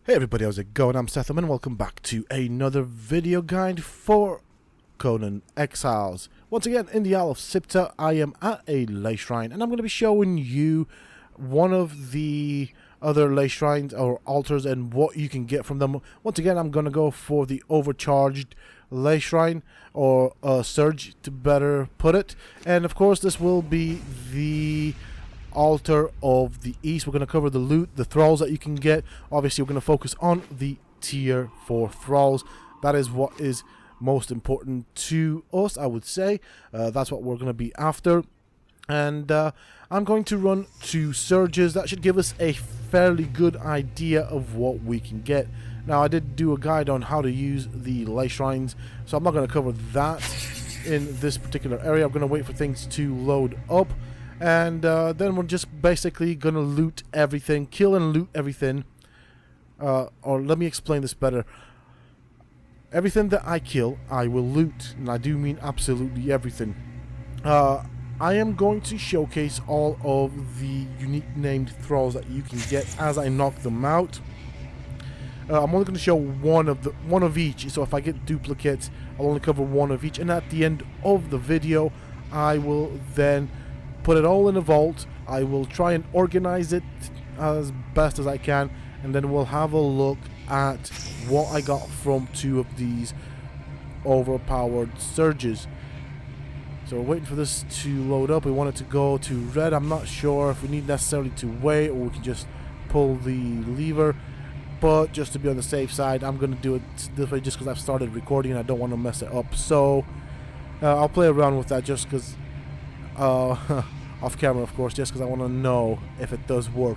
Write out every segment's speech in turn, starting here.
Hey everybody, how's it going? I'm Sethum and welcome back to another video guide for Conan Exiles. Once again, in the Isle of Siptah, I am at a ley shrine and I'm going to be showing you one of the other ley shrines or altars and what you can get from them. Once again, I'm going to go for the overcharged ley shrine, or surge to better put it. And of course, this will be the altar of the east. We're going to cover the loot, the thralls that you can get. Obviously we're going to focus on the tier 4 thralls. That is what is most important to us, I would say. That's what we're going to be after. And I'm going to run 2 surges. That should give us a fairly good idea of what we can get. Now, I did do a guide on how to use the ley shrines, so I'm not going to cover that in this particular area. I'm going to wait for things to load up. And then we're just basically going to loot everything, kill and loot everything. Or let me explain this better. Everything that I kill, I will loot. And I do mean absolutely everything. I am going to showcase all of the unique named thralls that you can get as I knock them out. I'm only going to show one of each. So if I get duplicates, I'll only cover one of each. And at the end of the video, I will then put it all in a vault. I will try and organize it as best as I can, and then we'll have a look at what I got from 2 of these overpowered surges. So we're waiting for this to load up. We want it to go to red. I'm not sure if we need necessarily to wait or we can just pull the lever, but just to be on the safe side, I'm going to do it this way just because I've started recording and I don't want to mess it up. So I'll play around with that just because off camera, of course, just because I want to know if it does work.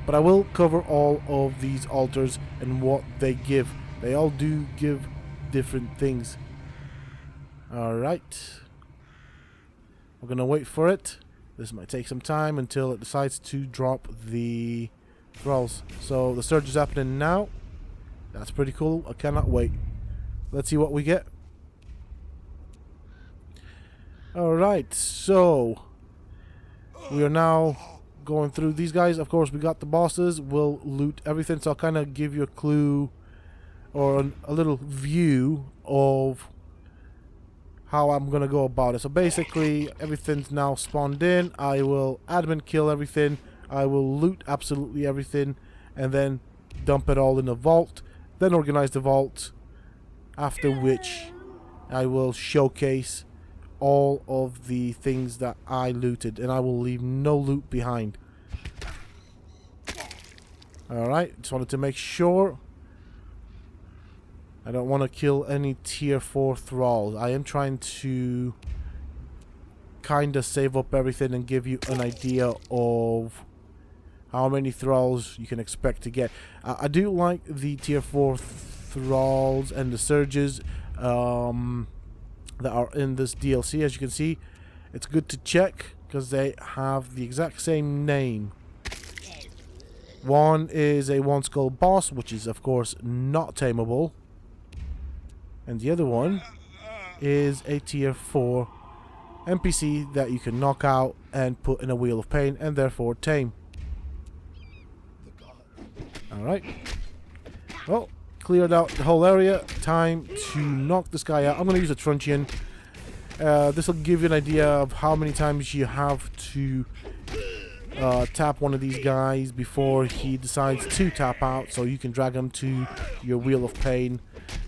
But I will cover all of these altars and what they give. They all do give different things. Alright, we're gonna wait for it. This might take some time until it decides to drop the thralls. So the surge is happening now. That's pretty cool. I cannot wait. Let's see what we get. Alright, so we are now going through these guys. Of course, we got the bosses. We'll loot everything, so I'll kind of give you a clue or a little view of how I'm going to go about it. So basically, everything's now spawned in. I will admin kill everything. I will loot absolutely everything and then dump it all in a vault. Then organize the vault, after which I will showcase all of the things that I looted, and I will leave no loot behind. Alright, just wanted to make sure. I don't want to kill any tier 4 thralls. I am trying to kind of save up everything and give you an idea of how many thralls you can expect to get. I do like the tier 4 thralls and the surges that are in this DLC. As you can see, it's good to check because they have the exact same name. One is a 1 skull boss, which is of course not tameable, and the other one is a tier 4 NPC that you can knock out and put in a wheel of pain and therefore tame. Alright, well, cleared out the whole area. Time to knock this guy out. I'm going to use a truncheon. This will give you an idea of how many times you have to tap one of these guys before he decides to tap out, so you can drag him to your wheel of pain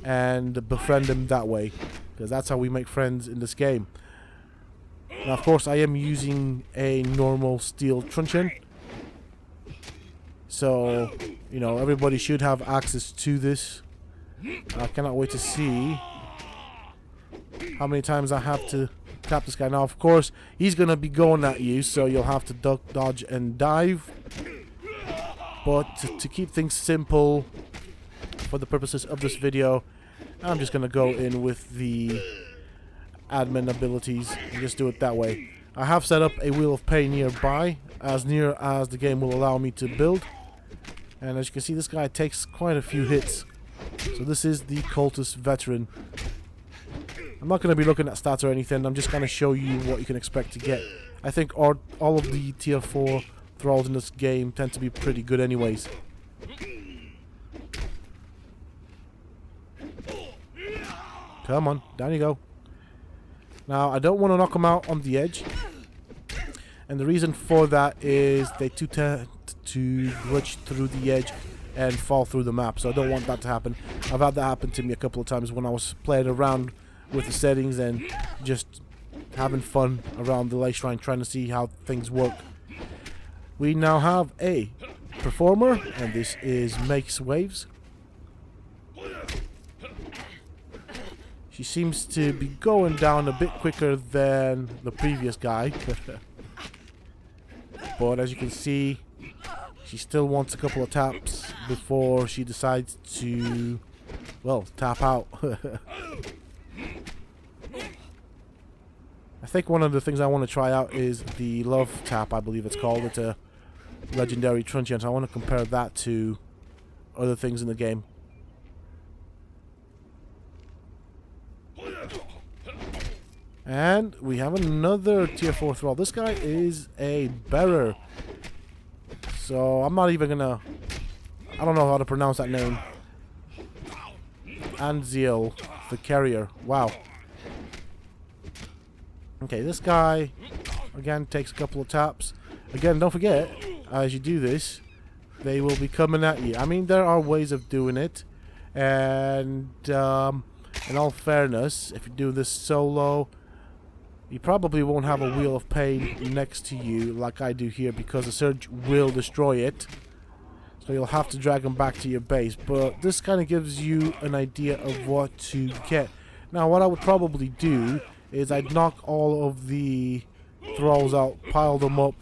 and befriend him that way, because that's how we make friends in this game. Now, of course, I am using a normal steel truncheon, so you know everybody should have access to this. I cannot wait to see how many times I have to tap this guy. Now, of course, he's going to be going at you, so you'll have to duck, dodge, and dive. But to keep things simple for the purposes of this video, I'm just going to go in with the admin abilities and just do it that way. I have set up a wheel of pain nearby, as near as the game will allow me to build. And as you can see, this guy takes quite a few hits. So this is the Cultist Veteran. I'm not going to be looking at stats or anything. I'm just going to show you what you can expect to get. I think all of the tier 4 thralls in this game tend to be pretty good anyways. Come on, down you go. Now, I don't want to knock them out on the edge. And the reason for that is they tend to glitch through the edge and fall through the map. So I don't want that to happen. I've had that happen to me a couple of times when I was playing around with the settings and just having fun around the Lay Shrine, trying to see how things work. We now have a performer, and this is Makes Waves. She seems to be going down a bit quicker than the previous guy. But as you can see, she still wants a couple of taps before she decides to, well, tap out. I think one of the things I want to try out is the love tap, I believe it's called. It's a legendary truncheon, so I want to compare that to other things in the game. And we have another tier 4 thrall. This guy is a bearer. So I'm not even gonna... I don't know how to pronounce that name. Anziel, the carrier. Wow. Okay, this guy, again, takes a couple of taps. Again, don't forget, as you do this, they will be coming at you. I mean, there are ways of doing it. And in all fairness, if you do this solo, you probably won't have a Wheel of Pain next to you like I do here, because the surge will destroy it. So you'll have to drag them back to your base. But this kind of gives you an idea of what to get. Now, what I would probably do is I'd knock all of the thralls out, pile them up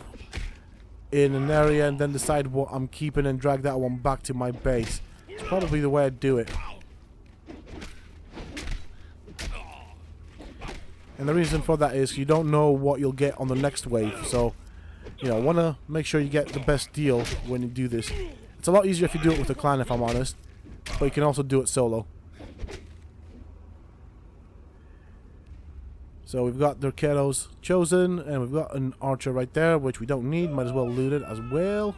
in an area, and then decide what I'm keeping and drag that one back to my base. It's probably the way I'd do it. And the reason for that is you don't know what you'll get on the next wave. So, you know, want to make sure you get the best deal when you do this. It's a lot easier if you do it with a clan, if I'm honest. But you can also do it solo. So we've got their Ketos chosen, and we've got an archer right there, which we don't need. Might as well loot it as well.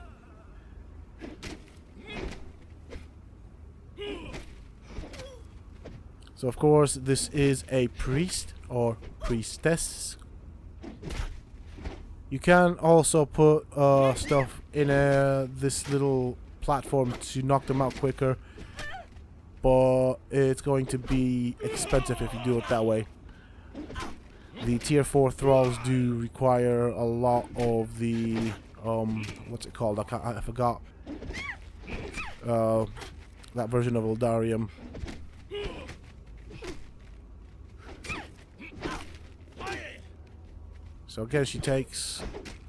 So of course this is a priest or priestess. You can also put stuff in this little platform to knock them out quicker, but it's going to be expensive if you do it that way. The tier 4 thralls do require a lot of the what's it called? I forgot that version of Eldarium. So again, she takes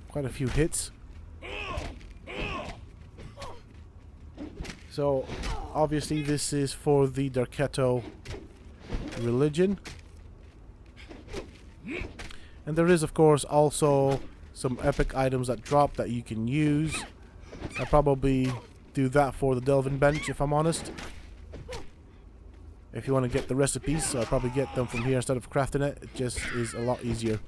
quite a few hits. So obviously this is for the Darketo religion. And there is of course also some epic items that drop that you can use. I'll probably do that for the Delvin bench, if I'm honest. If you want to get the recipes, so I'll probably get them from here instead of crafting it. It just is a lot easier.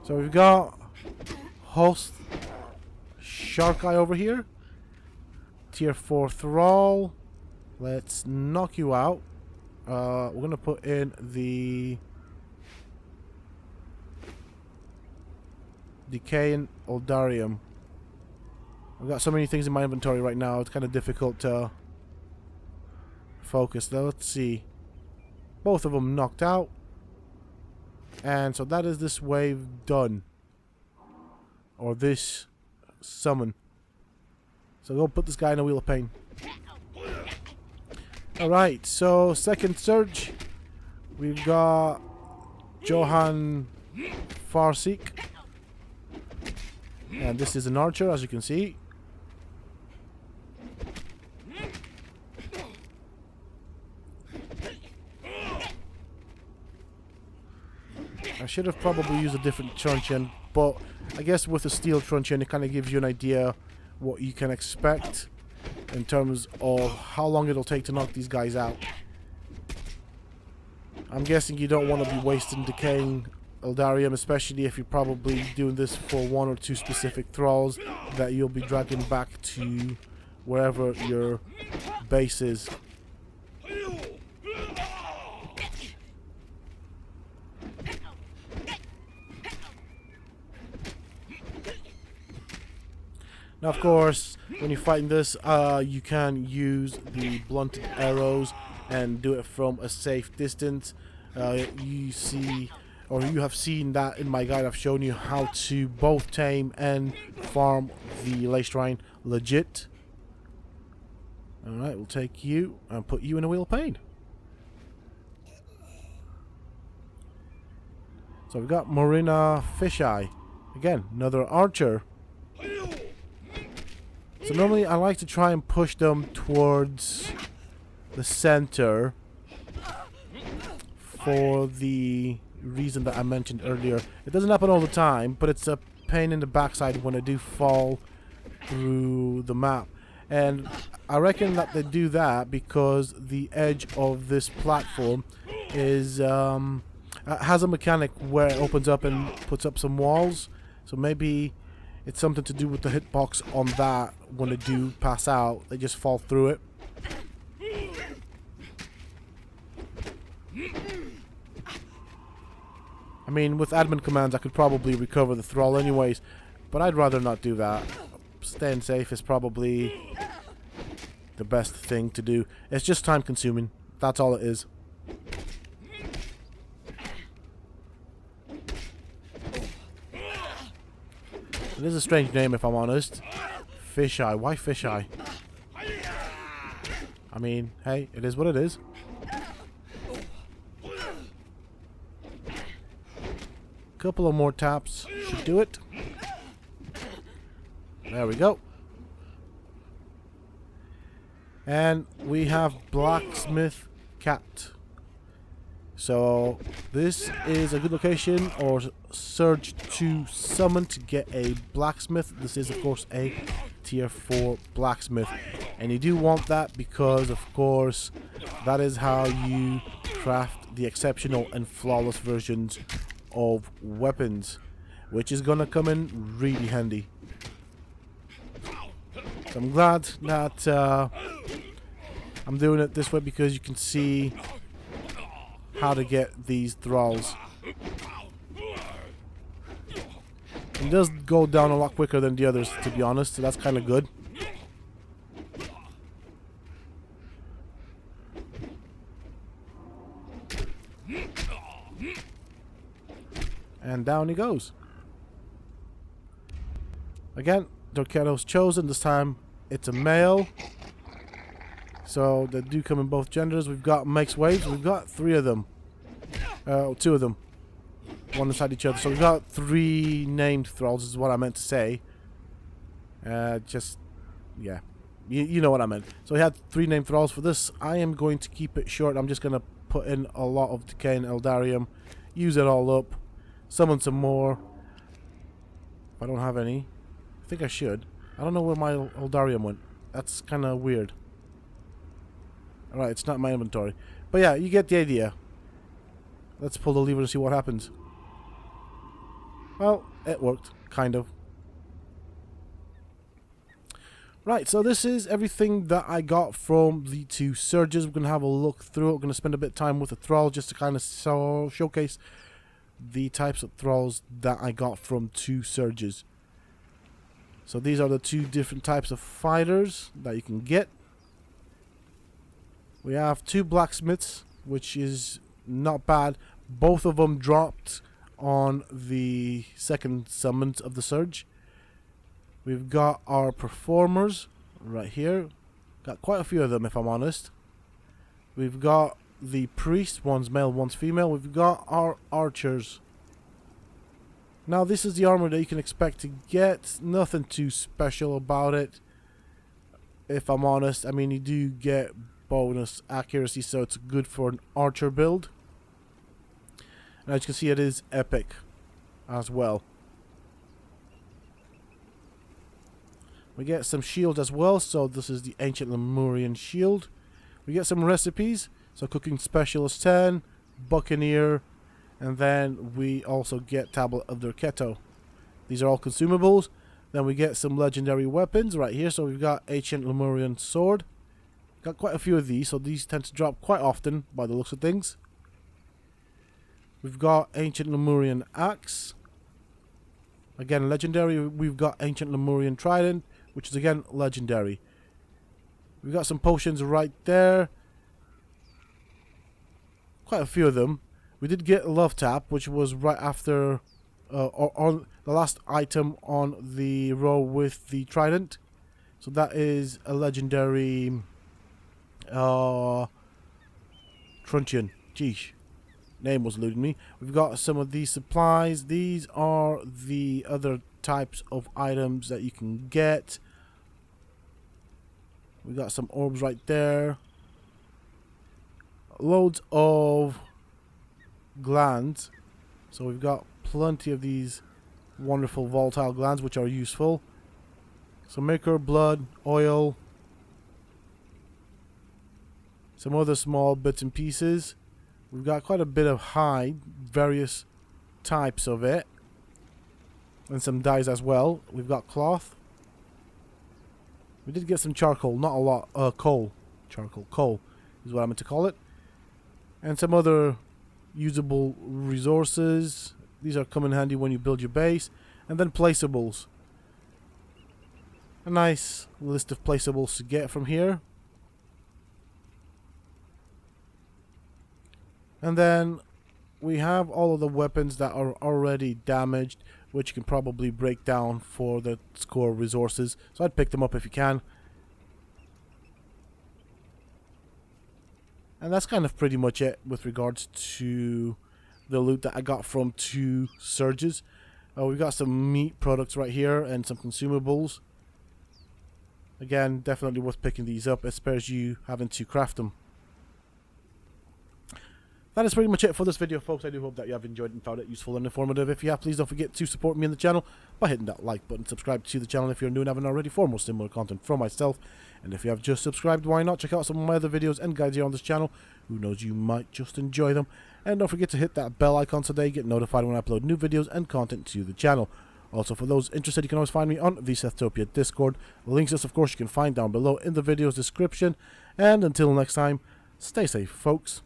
So we've got host shark eye over here. Tier 4 thrall. Let's knock you out. We're gonna put in the decaying Eldarium. I've got so many things in my inventory right now, it's kind of difficult to focus. Now let's see. Both of them knocked out. And so that is this wave done. Or this summon. So go put this guy in a Wheel of Pain. Alright, so second surge. We've got Johan Farsik. And this is an archer, as you can see. I should have probably used a different truncheon, but I guess with a steel truncheon it kind of gives you an idea what you can expect in terms of how long it'll take to knock these guys out. I'm guessing you don't want to be wasting decaying Eldarium, especially if you're probably doing this for one or two specific thralls that you'll be dragging back to wherever your base is. Now, of course, when you're fighting this, you can use the blunted arrows and do it from a safe distance. You see, or you have seen that in my guide. I've shown you how to both tame and farm the Lay Shrine legit. Alright, we'll take you and put you in a wheel of pain. So we've got Marina Fisheye. Again, another archer. So normally I like to try and push them towards the center for the reason that I mentioned earlier. It doesn't happen all the time, but it's a pain in the backside when I do fall through the map. And I reckon that they do that because the edge of this platform is has a mechanic where it opens up and puts up some walls. So maybe it's something to do with the hitbox on that. When they do pass out, they just fall through it. I mean, with admin commands, I could probably recover the thrall anyways, but I'd rather not do that. Staying safe is probably the best thing to do. It's just time consuming. That's all it is. It is a strange name, if I'm honest. Fisheye. Why Fisheye? I mean, hey, it is what it is. Couple of more taps should do it. There we go. And we have Blacksmith Cat. So this is a good location or surge to summon to get a blacksmith. This is of course a tier 4 blacksmith, and you do want that because of course that is how you craft the exceptional and flawless versions of weapons, which is gonna come in really handy. So I'm glad that I'm doing it this way because you can see how to get these thralls. It does go down a lot quicker than the others, to be honest, so that's kind of good. And down he goes. Again, Dorketto's chosen. This time it's a male. So they do come in both genders. We've got makes waves. We've got 3 of them. 2 of them. One inside each other. So we've got 3 named thralls is what I meant to say. Yeah. You know what I meant. So we had 3 named thralls for this. I am going to keep it short. I'm just going to put in a lot of decay and Eldarium. Use it all up. Summon some more. If I don't have any. I think I should. I don't know where my Eldarium went. That's kind of weird. Alright, it's not in my inventory. But yeah, you get the idea. Let's pull the lever to see what happens. Well, it worked. Kind of. Right, so this is everything that I got from the 2 surges. We're going to have a look through it. We're going to spend a bit of time with the thrall just to kind of showcase the types of thralls that I got from 2 surges. So these are the 2 different types of fighters that you can get. We have 2 blacksmiths, which is not bad. Both of them dropped on the second summons of the surge. We've got our performers right here. Got quite a few of them, if I'm honest. We've got the priest, one's male, one's female. We've got our archers. Now this is the armor that you can expect to get. Nothing too special about it, if I'm honest. I mean, you do get bonus accuracy, so it's good for an archer build. And as you can see, it is epic as well. We get some shield as well, so this is the ancient Lemurian shield. We get some recipes, so cooking specialist 10, buccaneer, and then we also get tablet of Dorketto. These are all consumables. Then we get some legendary weapons right here, so we've got ancient Lemurian sword. Got quite a few of these, so these tend to drop quite often by the looks of things. We've got ancient Lemurian axe. Again, legendary. We've got ancient Lemurian trident. which is again legendary. We got some potions right there. Quite a few of them. We did get a love tap, which was right after, or on the last item on the row with the trident. So that is a legendary truncheon. Geesh, name was eluding me. We've got some of these supplies. These are the other types of items that you can get. We got some orbs right there. Loads of glands. So we've got plenty of these wonderful volatile glands which are useful. Some maker, blood, oil. Some other small bits and pieces. We've got quite a bit of hide, various types of it. And some dyes as well. We've got cloth. We did get some charcoal, not a lot. Coal. Charcoal. Coal is what I meant to call it. And some other usable resources. These are come in handy when you build your base. And then placeables. A nice list of placeables to get from here. And then we have all of the weapons that are already damaged, which you can probably break down for the score resources. So I'd pick them up if you can. And that's kind of pretty much it with regards to the loot that I got from 2 surges. We've got some meat products right here and some consumables. Again, definitely worth picking these up. It spares you having to craft them. That is pretty much it for this video, folks. I do hope that you have enjoyed and found it useful and informative. If you have, please don't forget to support me in the channel by hitting that like button. Subscribe to the channel if you're new and haven't already for more similar content from myself. And if you have just subscribed, why not check out some of my other videos and guides here on this channel. Who knows, you might just enjoy them. And don't forget to hit that bell icon so that you get notified when I upload new videos and content to the channel. Also, for those interested, you can always find me on the Siptah Discord. Links, of course, you can find down below in the video's description. And until next time, stay safe, folks.